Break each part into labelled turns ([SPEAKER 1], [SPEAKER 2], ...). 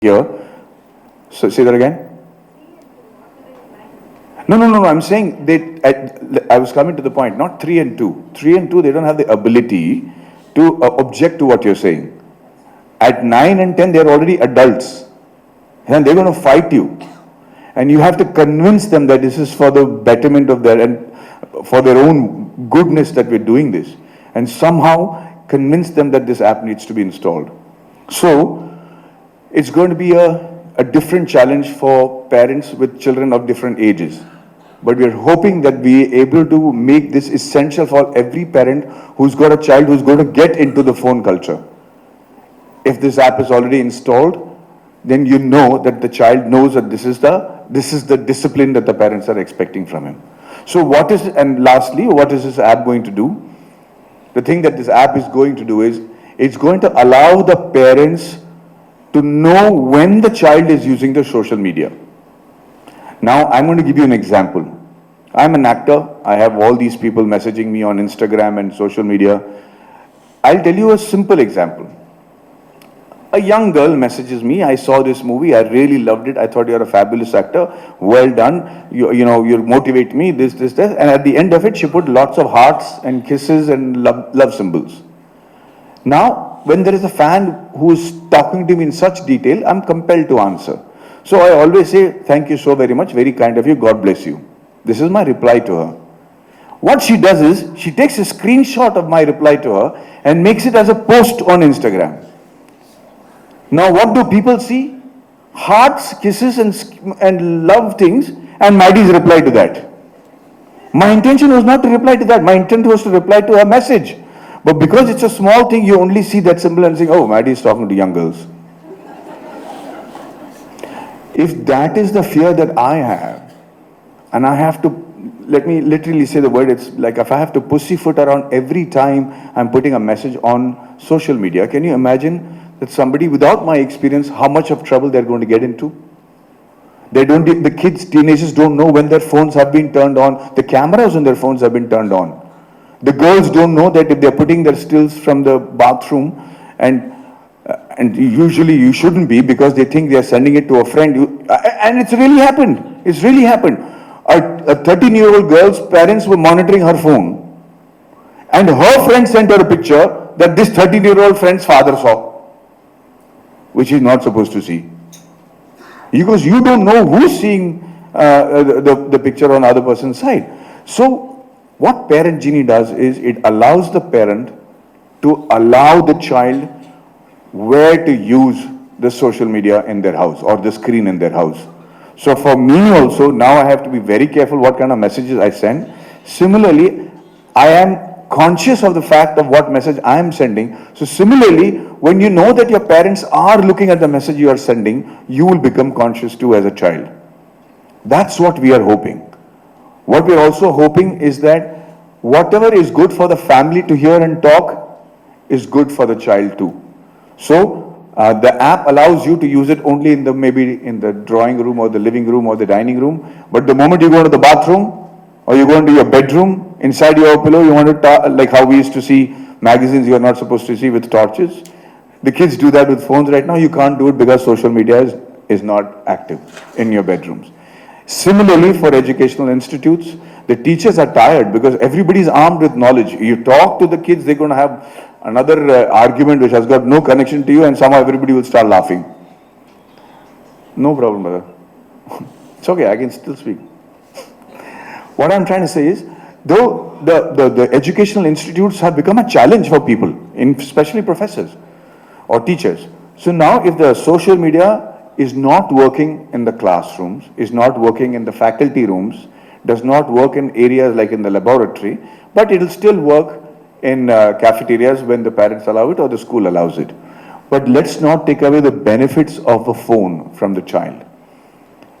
[SPEAKER 1] here. So say that again. No. I'm saying I was coming to the point. Not 3 and 2. 3 and 2, they don't have the ability to object to what you're saying. At 9 and 10, they're already adults, and they're going to fight you. And you have to convince them that this is for the betterment of their and for their own goodness that we're doing this, and somehow convince them that this app needs to be installed. So it's going to be a different challenge for parents with children of different ages. But we're hoping that we're able to make this essential for every parent who's got a child who's going to get into the phone culture. If this app is already installed, then you know that the child knows that this is the discipline that the parents are expecting from him. So and lastly, what is this app going to do? The thing that this app is going to do is, it's going to allow the parents to know when the child is using the social media. Now, I'm going to give you an example. I'm an actor. I have all these people messaging me on Instagram and social media. I'll tell you a simple example. A young girl messages me, I saw this movie, I really loved it, I thought you're a fabulous actor, well done, you motivate me, this, and at the end of it, she put lots of hearts and kisses and love symbols. Now, when there is a fan who is talking to me in such detail, I'm compelled to answer. So I always say, thank you so very much, very kind of you, God bless you. This is my reply to her. What she does is, she takes a screenshot of my reply to her and makes it as a post on Instagram. Now what do people see? Hearts, kisses and love things, and Maddie's reply to that. My intention was not to reply to that. My intent was to reply to her message. But because it's a small thing, you only see that symbol and think, oh, Maddie's talking to young girls. If that is the fear that I have, and I have to, let me literally say the word, it's like if I have to pussyfoot around every time I'm putting a message on social media, can you imagine that somebody without my experience, how much of trouble they're going to get into? The kids, teenagers don't know when their phones have been turned on. The cameras on their phones have been turned on. The girls don't know that if they're putting their stills from the bathroom, and usually you shouldn't be, because they think they're sending it to a friend. And it's really happened. It's really happened. A 13-year-old girl's parents were monitoring her phone, and her friend sent her a picture that this 13-year-old friend's father saw, which he's not supposed to see. Because you don't know who's seeing the picture on the other person's side. So what Parent Genie does is, it allows the parent to allow the child where to use the social media in their house or the screen in their house. So for me also, now I have to be very careful what kind of messages I send. Similarly, I am conscious of the fact of what message I am sending. So similarly, when you know that your parents are looking at the message you are sending, you will become conscious too as a child. That's what we are hoping. What we are also hoping is that whatever is good for the family to hear and talk is good for the child too. So the app allows you to use it only maybe in the drawing room or the living room or the dining room. But the moment you go to the bathroom, or you go into your bedroom, inside your pillow, you want to talk, like how we used to see magazines you are not supposed to see with torches. The kids do that with phones right now. You can't do it because social media is not active in your bedrooms. Similarly, for educational institutes, the teachers are tired because everybody is armed with knowledge. You talk to the kids, they're going to have another argument which has got no connection to you, and somehow everybody will start laughing. No problem, brother. It's okay, I can still speak. What I'm trying to say is, though the educational institutes have become a challenge for people, especially professors or teachers. So now if the social media is not working in the classrooms, is not working in the faculty rooms, does not work in areas like in the laboratory, but it will still work in cafeterias when the parents allow it or the school allows it. But let's not take away the benefits of a phone from the child.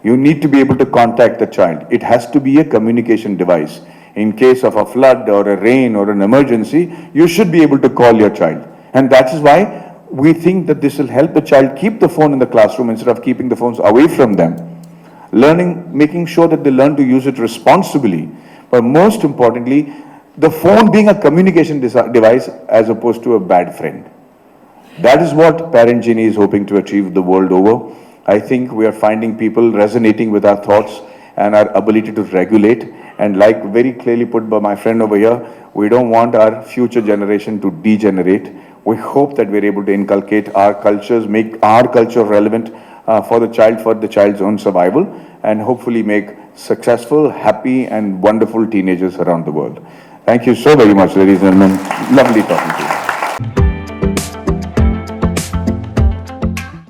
[SPEAKER 1] You need to be able to contact the child. It has to be a communication device. In case of a flood or a rain or an emergency, you should be able to call your child. And that is why we think that this will help the child keep the phone in the classroom instead of keeping the phones away from them. Making sure that they learn to use it responsibly. But most importantly, the phone being a communication device as opposed to a bad friend. That is what Parent Genie is hoping to achieve the world over. I think we are finding people resonating with our thoughts and our ability to regulate. And like very clearly put by my friend over here, we don't want our future generation to degenerate. We hope that we're able to inculcate our cultures, make our culture relevant for the child, for the child's own survival, and hopefully make successful, happy, and wonderful teenagers around the world. Thank you so very much, ladies and gentlemen. Lovely talking to you.